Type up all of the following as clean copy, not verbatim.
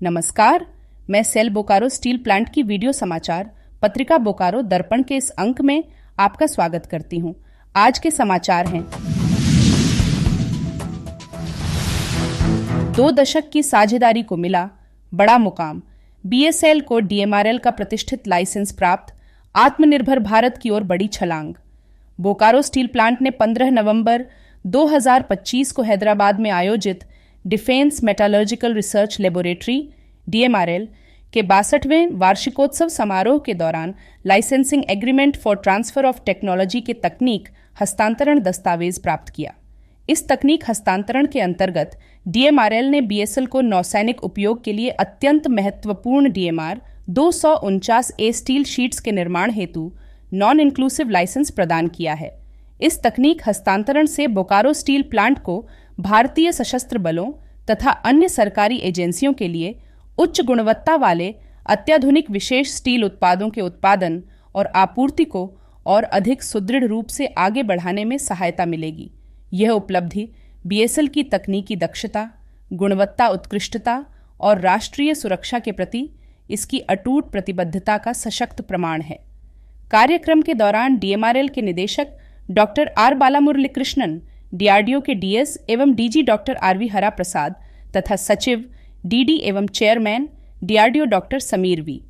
नमस्कार, मैं cell Bokaro steel plant की वीडियो समाचार पत्रिका बोकारो दर्पण के इस अंक में आपका स्वागत करती हूं। आज के समाचार हैं 2 दशक की साझेदारी को मिला बड़ा मुकाम, बीएसएल को डीएमआरएल का प्रतिष्ठित लाइसेंस प्राप्त, आत्मनिर्भर भारत की ओर बड़ी छलांग। बोकारो स्टील प्लांट ने 15 नवंबर 2025 को हैदराबाद में आयोजित defence metallurgical research laboratory DMRL के 62वें वार्षिकोत्सव समारोह के दौरान licensing agreement for transfer of technology के तकनीक हस्तांतरण दस्तावेज प्राप्त किया। इस तकनीक हस्तांतरण के अंतर्गत डीएमआरएल ने बीएसएल को नौसैनिक उपयोग के लिए अत्यंत महत्वपूर्ण डीएमआर 249 ए स्टील शीट्स के निर्माण हेतु नॉन इंक्लूसिव लाइसेंस प्रदान किया है। इस तकनीक हस्तांतरण से बोकारो स्टील प्लांट को भारतीय सशस्त्र बलों तथा अन्य सरकारी एजेंसियों के लिए उच्च गुणवत्ता वाले अत्याधुनिक विशेष स्टील उत्पादों के उत्पादन और आपूर्ति को और अधिक सुदृढ़ रूप से आगे बढ़ाने में सहायता मिलेगी। यह उपलब्धि बीएसएल की तकनीकी दक्षता, गुणवत्ता उत्कृष्टता और राष्ट्रीय सुरक्षा के प्रति इसकी अटूट प्रतिबद्धता का सशक्त प्रमाण है। कार्यक्रम के दौरान डीएमआरएल के निदेशक doctor R Balamurali Krishnan, DRDO के डीएस एवं DG doctor RV Hara Prasad तथा सचिव डीडी एवं chairman DRDO doctor Samir V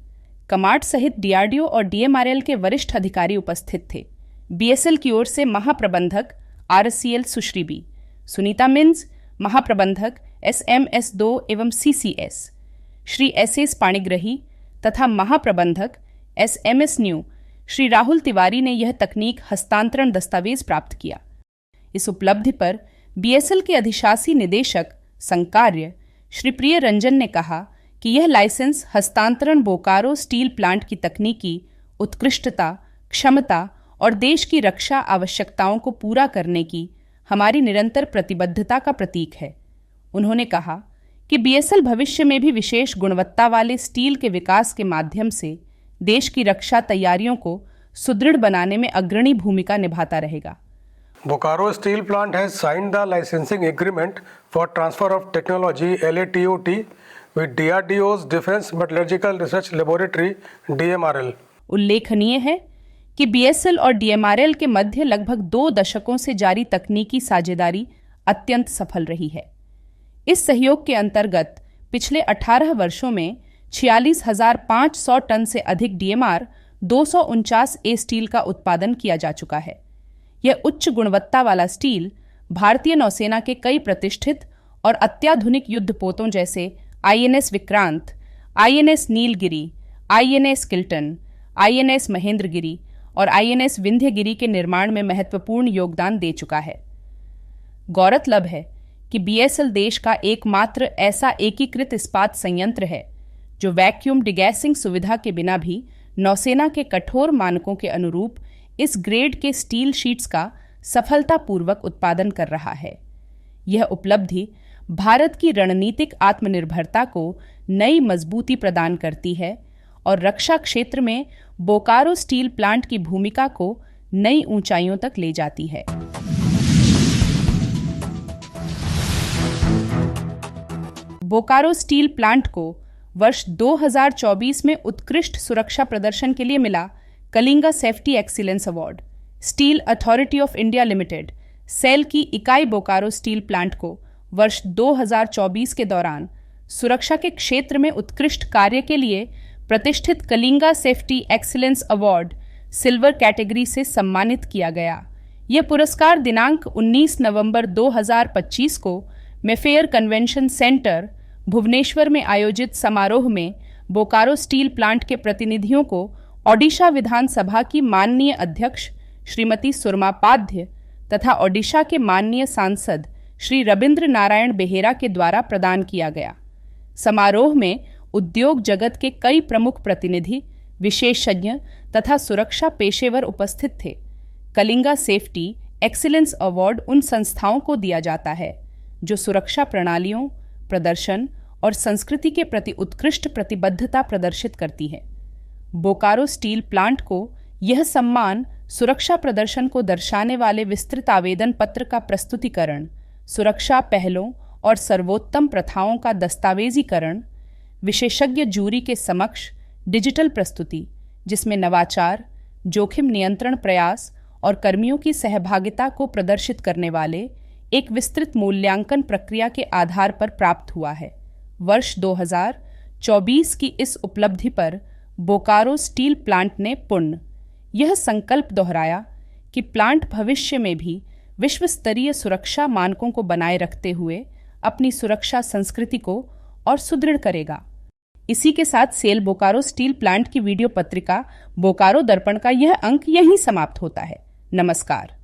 Kamat सहित डीआरडीओ और डीएमआरएल के वरिष्ठ अधिकारी उपस्थित थे। बीएसएल की ओर से महाप्रबंधक आरसीएल सुश्री बी, सुनीता मिन्ज, महाप्रबंधक एसएमएस2 एवं सीसीएस श्री एसएस पाणिग्रही तथा महाप्रबंधक एसएमएस न्यू श्री राहुल तिवारी ने यह तकनीक हस्तांतरण दस्तावेज प्राप्त किया। इस उपलब्धि पर बीएसएल के अधिशासी निदेशक संकार्य श्री प्रिय रंजन ने कहा कि यह लाइसेंस हस्तांतरण बोकारो स्टील प्लांट की तकनीकी उत्कृष्टता, क्षमता और देश की रक्षा आवश्यकताओं को पूरा करने की हमारी निरंतर प्रतिबद्धता का प्रतीक है। उन्होंने कहा कि बीएसएल भविष्य में भी विशेष गुणवत्ता वाले स्टील के विकास के माध्यम से देश की रक्षा तैयारियों को सुदृढ़ बनाने में अग्रणी भूमिका निभाता रहेगा। Bokaro Steel Plant has signed the licensing agreement for transfer of technology LATOT with DRDO's Defense Metallurgical Research Laboratory DMRL। उल्लेखनीय है कि बीएसएल और डीएमआरएल के मध्य लगभग 2 दशकों से जारी तकनीकी साझेदारी अत्यंत सफल रही है। इस सहयोग के अंतर्गत पिछले 18 वर्षों में 46,500 टन से अधिक डीएमआर 249 ए स्टील का उत्पादन किया जा चुका है। यह उच्च गुणवत्ता वाला स्टील भारतीय नौसेना के कई प्रतिष्ठित और अत्याधुनिक युद्धपोतों जैसे INS Vikrant, INS Nilgiri, INS Kiltan, INS Mahendragiri और आईएनएस विंध्यगिरी के निर्माण में महत्वपूर्ण योगदान दे चुका है। गौरतलब है कि बीएसएल देश का एकमात्र ऐसा एकीकृत इस्पात संयंत्र है जो वैक्यूम डिगैसिंग सुविधा के बिना भी नौसेना के कठोर मानकों के अनुरूप इस ग्रेड के स्टील शीट्स का सफलतापूर्वक उत्पादन कर रहा है। यह उपलब्धि भारत की रणनीतिक आत्मनिर्भरता को नई मजबूती प्रदान करती है और रक्षा क्षेत्र में बोकारो स्टील प्लांट की भूमिका को नई ऊंचाइयों तक ले जाती है। बोकारो स्टील प्लांट को वर्ष 2024 में उत्कृष्ट सुरक्षा प्रदर्शन के लिए मिला Kalinga safety excellence award. Steel authority of India limited SAIL की इकाई बोकारो स्टील प्लांट को वर्ष 2024 के दौरान सुरक्षा के क्षेत्र में उत्कृष्ट कार्य के लिए प्रतिष्ठित Kalinga safety excellence award silver category से सम्मानित किया गया। यह पुरस्कार दिनांक 19 नवंबर 2025 को मेफेयर कन्वेंशन सेंटर भुवनेश्वर में आयोजित समारोह में बोकारो स्टील प्लांट के प्रतिनिधियों को ओडिशा विधानसभा की माननीय अध्यक्ष श्रीमती सुरमा पाध्य तथा ओडिशा के माननीय सांसद श्री रविंद्र नारायण बेहेरा के द्वारा प्रदान किया गया। समारोह में उद्योग जगत के कई प्रमुख प्रतिनिधि, विशेषज्ञ तथा सुरक्षा पेशेवर उपस्थित थे। कलिंगा सेफ्टी एक्सीलेंस अवार्ड उन संस्थाओं को दिया जाता है जो सुरक्षा प्रणालियों, प्रदर्शन और संस्कृति के प्रति उत्कृष्ट प्रतिबद्धता प्रदर्शित करती है। बोकारो स्टील प्लांट को यह सम्मान सुरक्षा प्रदर्शन को दर्शाने वाले विस्तृत आवेदन पत्र का प्रस्तुतिकरण, सुरक्षा पहलों और सर्वोत्तम प्रथाओं का दस्तावेजीकरण, विशेषज्ञ जूरी के समक्ष डिजिटल प्रस्तुति, जिसमें नवाचार, जोखिम नियंत्रण प्रयास और कर्मियों की सहभागिता को प्रदर्शित करने वाले एक विस्तृत मूल्यांकन प्रक्रिया के आधार पर प्राप्त हुआ है। वर्ष 2024 की इस उपलब्धि पर बोकारो स्टील प्लांट ने पुनः यह संकल्प दोहराया कि प्लांट भविष्य में भी विश्व स्तरीय सुरक्षा मानकों को बनाए रखते हुए अपनी सुरक्षा संस्कृति को और सुदृढ़ करेगा। इसी के साथ सेल बोकारो स्टील प्लांट की वीडियो पत्रिका बोकारो दर्पण का यह अंक यहीं समाप्त होता है। नमस्कार।